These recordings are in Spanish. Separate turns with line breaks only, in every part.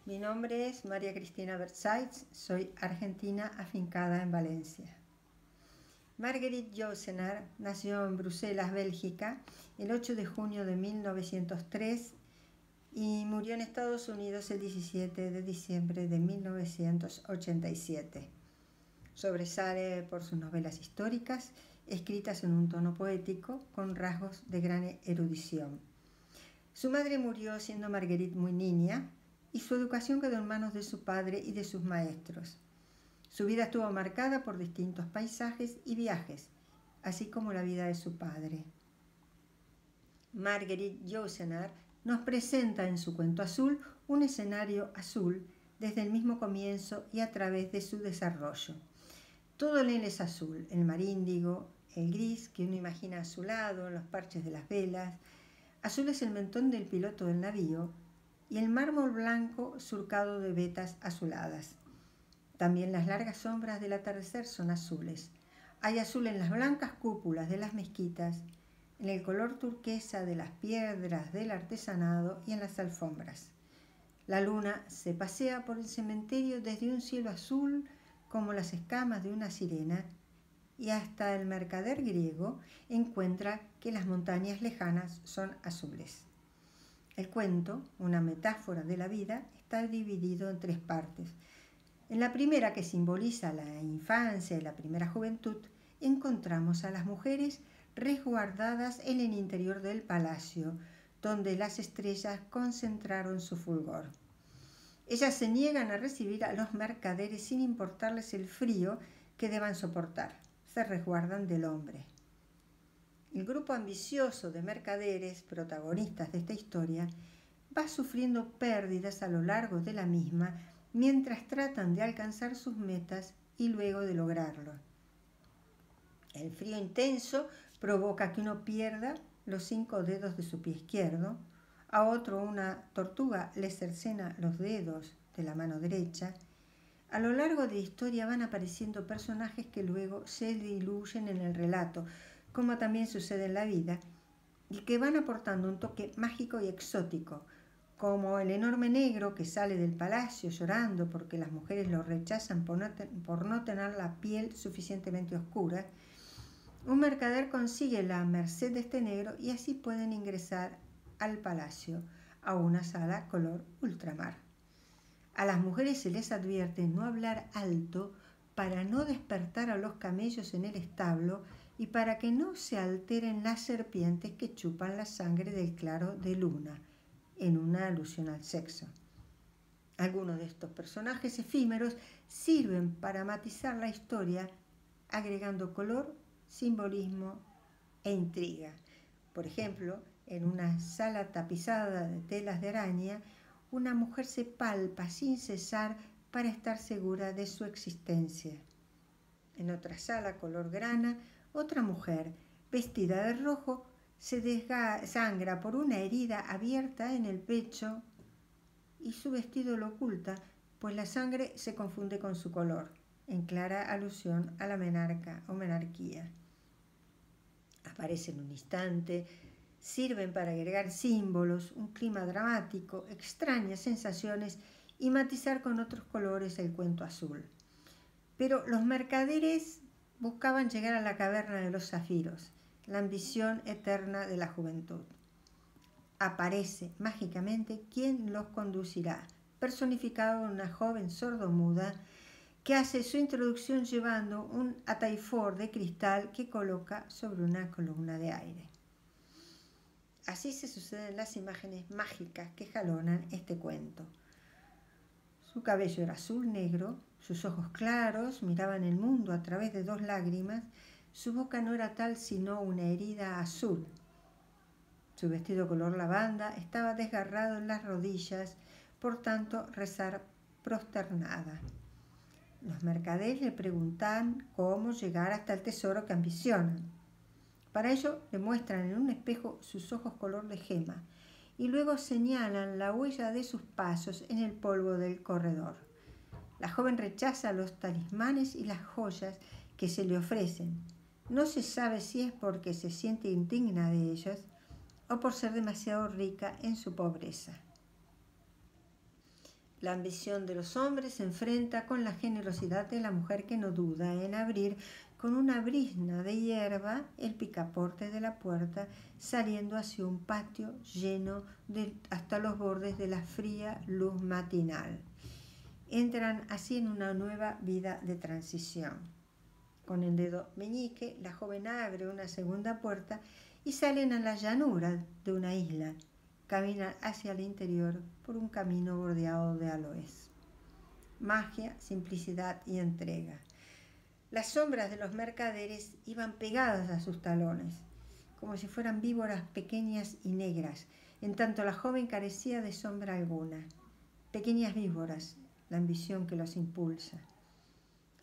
Mi nombre es María Cristina Berzaitz, soy argentina afincada en Valencia. Marguerite Yourcenar nació en Bruselas, Bélgica, el 8 de junio de 1903 y murió en Estados Unidos el 17 de diciembre de 1987. Sobresale por sus novelas históricas, escritas en un tono poético, con rasgos de gran erudición. Su madre murió siendo Marguerite muy niña y su educación quedó en manos de su padre y de sus maestros. Su vida estuvo marcada por distintos paisajes y viajes, así como la vida de su padre. Marguerite Yourcenar nos presenta en su cuento azul un escenario azul desde el mismo comienzo y a través de su desarrollo. Todo en él es azul, el mar índigo, el gris que uno imagina azulado en los parches de las velas. Azul es el mentón del piloto del navío y el mármol blanco surcado de vetas azuladas. También las largas sombras del atardecer son azules. Hay azul en las blancas cúpulas de las mezquitas, en el color turquesa de las piedras del artesanado y en las alfombras. La luna se pasea por el cementerio desde un cielo azul como las escamas de una sirena, y hasta el mercader griego encuentra que las montañas lejanas son azules. El cuento, una metáfora de la vida, está dividido en tres partes. En la primera, que simboliza la infancia y la primera juventud, encontramos a las mujeres resguardadas en el interior del palacio, donde las estrellas concentraron su fulgor. Ellas se niegan a recibir a los mercaderes sin importarles el frío que deban soportar. Se resguardan del hombre. El grupo ambicioso de mercaderes, protagonistas de esta historia, va sufriendo pérdidas a lo largo de la misma mientras tratan de alcanzar sus metas y luego de lograrlo. El frío intenso provoca que uno pierda los 5 dedos de su pie izquierdo, a otro una tortuga le cercena los dedos de la mano derecha. A lo largo de la historia van apareciendo personajes que luego se diluyen en el relato, como también sucede en la vida, y que van aportando un toque mágico y exótico, como el enorme negro que sale del palacio llorando porque las mujeres lo rechazan por no tener la piel suficientemente oscura. Un mercader consigue la merced de este negro y así pueden ingresar al palacio, a una sala color ultramar. A las mujeres se les advierte no hablar alto para no despertar a los camellos en el establo y para que no se alteren las serpientes que chupan la sangre del claro de luna, en una alusión al sexo. Algunos de estos personajes efímeros sirven para matizar la historia, agregando color, simbolismo e intriga. Por ejemplo, en una sala tapizada de telas de araña, una mujer se palpa sin cesar para estar segura de su existencia. En otra sala color grana, otra mujer, vestida de rojo, se desangra por una herida abierta en el pecho y su vestido lo oculta, pues la sangre se confunde con su color, en clara alusión a la menarca o menarquía. Aparecen en un instante, sirven para agregar símbolos, un clima dramático, extrañas sensaciones y matizar con otros colores el cuento azul. Pero los mercaderes buscaban llegar a la caverna de los zafiros, la ambición eterna de la juventud. Aparece mágicamente quien los conducirá, personificado en una joven sordomuda que hace su introducción llevando un ataifor de cristal que coloca sobre una columna de aire. Así se suceden las imágenes mágicas que jalonan este cuento. Su cabello era azul negro, sus ojos claros miraban el mundo a través de 2 lágrimas, su boca no era tal sino una herida azul. Su vestido color lavanda estaba desgarrado en las rodillas, por tanto rezar prosternada. Los mercaderes le preguntan cómo llegar hasta el tesoro que ambicionan. Para ello le muestran en un espejo sus ojos color de gema y luego señalan la huella de sus pasos en el polvo del corredor. La joven rechaza los talismanes y las joyas que se le ofrecen. No se sabe si es porque se siente indigna de ellos o por ser demasiado rica en su pobreza. La ambición de los hombres se enfrenta con la generosidad de la mujer que no duda en abrir con una brizna de hierba el picaporte de la puerta, saliendo hacia un patio lleno hasta los bordes de la fría luz matinal. Entran así en una nueva vida de transición. Con el dedo meñique, la joven abre una segunda puerta y salen a la llanura de una isla. Caminan hacia el interior por un camino bordeado de aloes. Magia, simplicidad y entrega. Las sombras de los mercaderes iban pegadas a sus talones, como si fueran víboras pequeñas y negras, en tanto la joven carecía de sombra alguna. Pequeñas víboras, la ambición que los impulsa.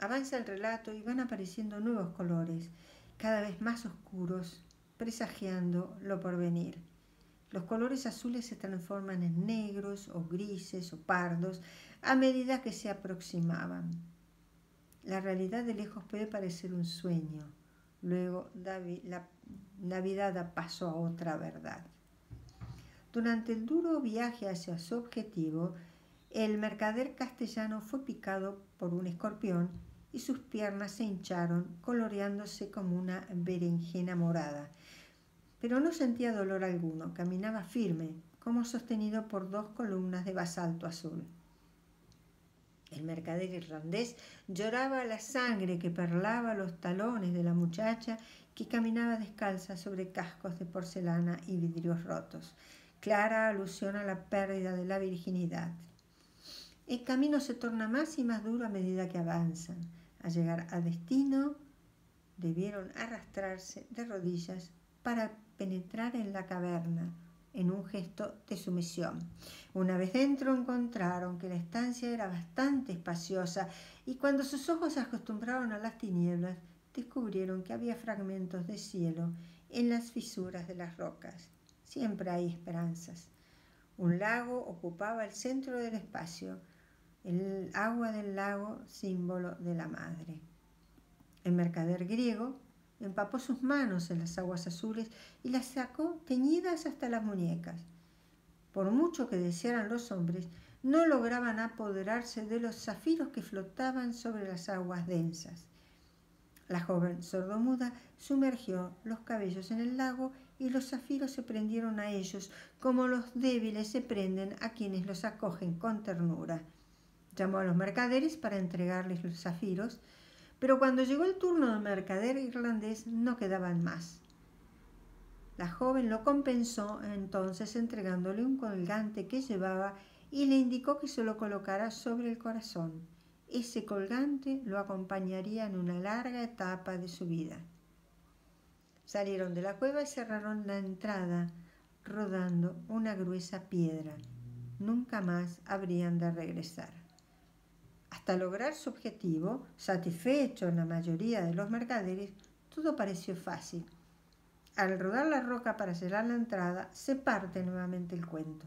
Avanza el relato y van apareciendo nuevos colores, cada vez más oscuros, presagiando lo porvenir. Los colores azules se transforman en negros o grises o pardos a medida que se aproximaban. La realidad de lejos puede parecer un sueño, luego la vida da paso a otra verdad. Durante el duro viaje hacia su objetivo, el mercader castellano fue picado por un escorpión y sus piernas se hincharon, coloreándose como una berenjena morada. Pero no sentía dolor alguno, caminaba firme, como sostenido por 2 columnas de basalto azul. El mercader irlandés lloraba la sangre que perlaba los talones de la muchacha que caminaba descalza sobre cascos de porcelana y vidrios rotos. Clara alusión a la pérdida de la virginidad. El camino se torna más y más duro a medida que avanzan. Al llegar a destino, debieron arrastrarse de rodillas para penetrar en la caverna, en un gesto de sumisión. Una vez dentro encontraron que la estancia era bastante espaciosa y cuando sus ojos se acostumbraron a las tinieblas, descubrieron que había fragmentos de cielo en las fisuras de las rocas. Siempre hay esperanzas. Un lago ocupaba el centro del espacio, el agua del lago, símbolo de la madre. El mercader griego empapó sus manos en las aguas azules y las sacó teñidas hasta las muñecas. Por mucho que desearan los hombres, no lograban apoderarse de los zafiros que flotaban sobre las aguas densas. La joven sordomuda sumergió los cabellos en el lago y los zafiros se prendieron a ellos como los débiles se prenden a quienes los acogen con ternura. Llamó a los mercaderes para entregarles los zafiros, pero cuando llegó el turno del mercader irlandés no quedaban más. La joven lo compensó entonces entregándole un colgante que llevaba y le indicó que se lo colocara sobre el corazón. Ese colgante lo acompañaría en una larga etapa de su vida. Salieron de la cueva y cerraron la entrada, rodando una gruesa piedra. Nunca más habrían de regresar. Hasta lograr su objetivo, satisfecho en la mayoría de los mercaderes, todo pareció fácil. Al rodar la roca para sellar la entrada, se parte nuevamente el cuento.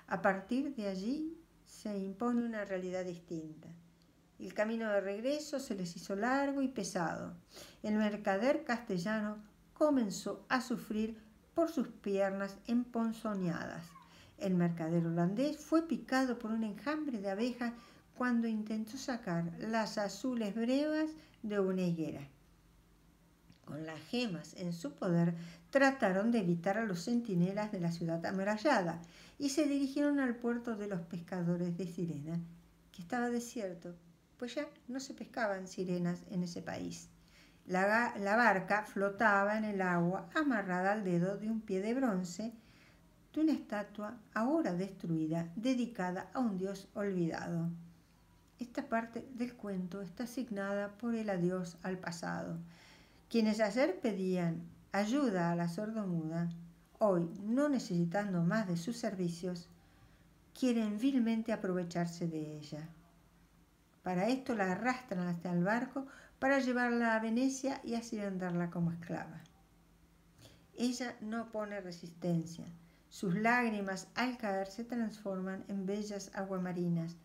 A partir de allí se impone una realidad distinta. El camino de regreso se les hizo largo y pesado. El mercader castellano comenzó a sufrir por sus piernas emponzoñadas. El mercader holandés fue picado por un enjambre de abejas cuando intentó sacar las azules brevas de una higuera. Con las gemas en su poder, trataron de evitar a los centinelas de la ciudad amurallada y se dirigieron al puerto de los pescadores de Cirena, que estaba desierto, pues ya no se pescaban sirenas en ese país. La barca flotaba en el agua amarrada al dedo de un pie de bronce de una estatua ahora destruida, dedicada a un dios olvidado. Esta parte del cuento está asignada por el adiós al pasado. Quienes ayer pedían ayuda a la sordomuda, hoy, no necesitando más de sus servicios, quieren vilmente aprovecharse de ella. Para esto la arrastran hasta el barco para llevarla a Venecia y así venderla como esclava. Ella no pone resistencia. Sus lágrimas al caer se transforman en bellas aguamarinas,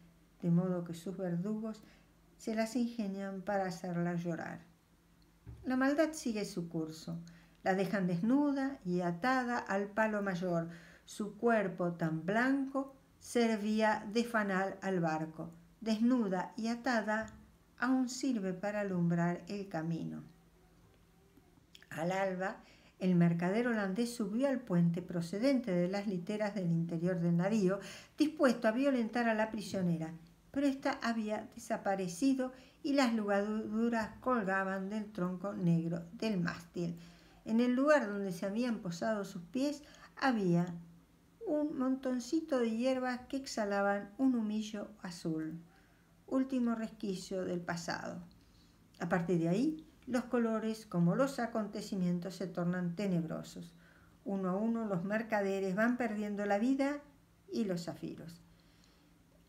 de modo que sus verdugos se las ingenian para hacerla llorar. La maldad sigue su curso. La dejan desnuda y atada al palo mayor, su cuerpo tan blanco servía de fanal al barco. Desnuda y atada, aún sirve para alumbrar el camino. Al alba, el mercader holandés subió al puente procedente de las literas del interior del navío, dispuesto a violentar a la prisionera, pero ésta había desaparecido y las ligaduras colgaban del tronco negro del mástil. En el lugar donde se habían posado sus pies había un montoncito de hierbas que exhalaban un humillo azul, último resquicio del pasado. A partir de ahí, los colores, como los acontecimientos, se tornan tenebrosos. Uno a uno los mercaderes van perdiendo la vida y los zafiros.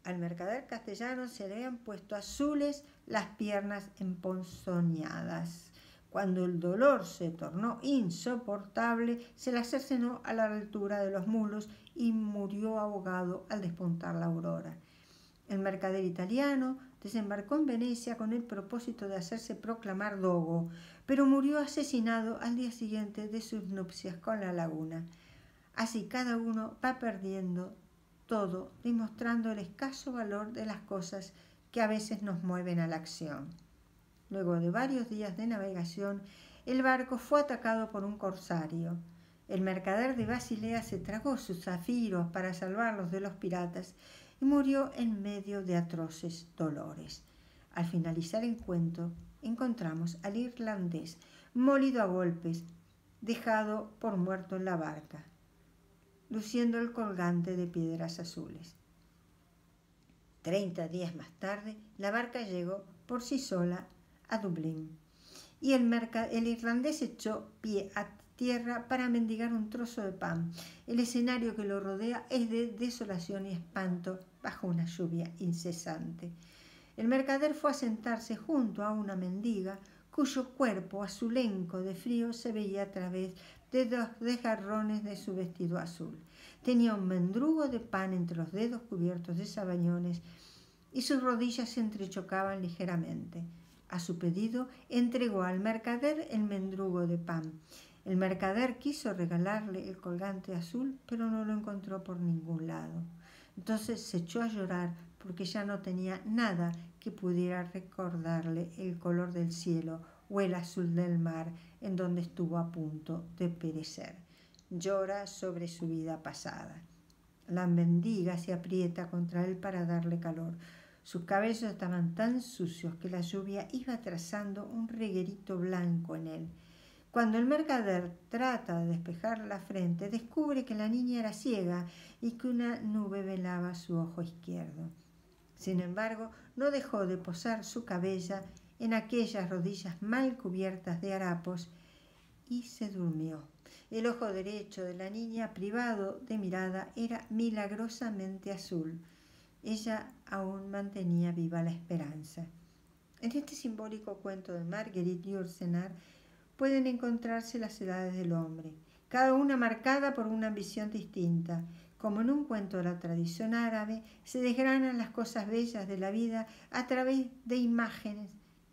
Al mercader castellano se le habían puesto azules las piernas emponzoñadas. Cuando el dolor se tornó insoportable, se las cercenó a la altura de los muslos y murió ahogado al despuntar la aurora. El mercader italiano desembarcó en Venecia con el propósito de hacerse proclamar dogo, pero murió asesinado al día siguiente de sus nupcias con la laguna. Así cada uno va perdiendo todo, demostrando el escaso valor de las cosas que a veces nos mueven a la acción. Luego de varios días de navegación, el barco fue atacado por un corsario. El mercader de Basilea se tragó sus zafiros para salvarlos de los piratas y murió en medio de atroces dolores. Al finalizar el cuento, encontramos al irlandés molido a golpes, dejado por muerto en la barca, luciendo el colgante de piedras azules. 30 días más tarde, la barca llegó por sí sola a Dublín y el irlandés echó pie a tierra para mendigar un trozo de pan. El escenario que lo rodea es de desolación y espanto bajo una lluvia incesante. El mercader fue a sentarse junto a una mendiga cuyo cuerpo azulenco de frío se veía a través de dos desgarrones de su vestido azul. Tenía un mendrugo de pan entre los dedos cubiertos de sabañones y sus rodillas se entrechocaban ligeramente. A su pedido, entregó al mercader el mendrugo de pan. El mercader quiso regalarle el colgante azul, pero no lo encontró por ningún lado. Entonces se echó a llorar porque ya no tenía nada que pudiera recordarle el color del cielo o el azul del mar en donde estuvo a punto de perecer. Llora sobre su vida pasada. La mendiga se aprieta contra él para darle calor. Sus cabellos estaban tan sucios que la lluvia iba trazando un reguerito blanco en él. Cuando el mercader trata de despejar la frente, descubre que la niña era ciega y que una nube velaba su ojo izquierdo. Sin embargo, no dejó de posar su cabeza en aquellas rodillas mal cubiertas de harapos y se durmió. El ojo derecho de la niña, privado de mirada, era milagrosamente azul. Ella aún mantenía viva la esperanza. En este simbólico cuento de Marguerite Yourcenar pueden encontrarse las edades del hombre, cada una marcada por una ambición distinta. Como en un cuento de la tradición árabe, se desgranan las cosas bellas de la vida a través de imágenes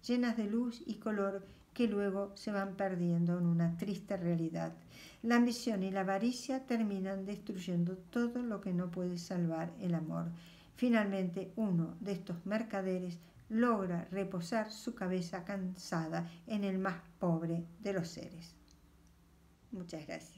llenas de luz y color que luego se van perdiendo en una triste realidad. La ambición y la avaricia terminan destruyendo todo lo que no puede salvar el amor. Finalmente, uno de estos mercaderes logra reposar su cabeza cansada en el más pobre de los seres. Muchas gracias.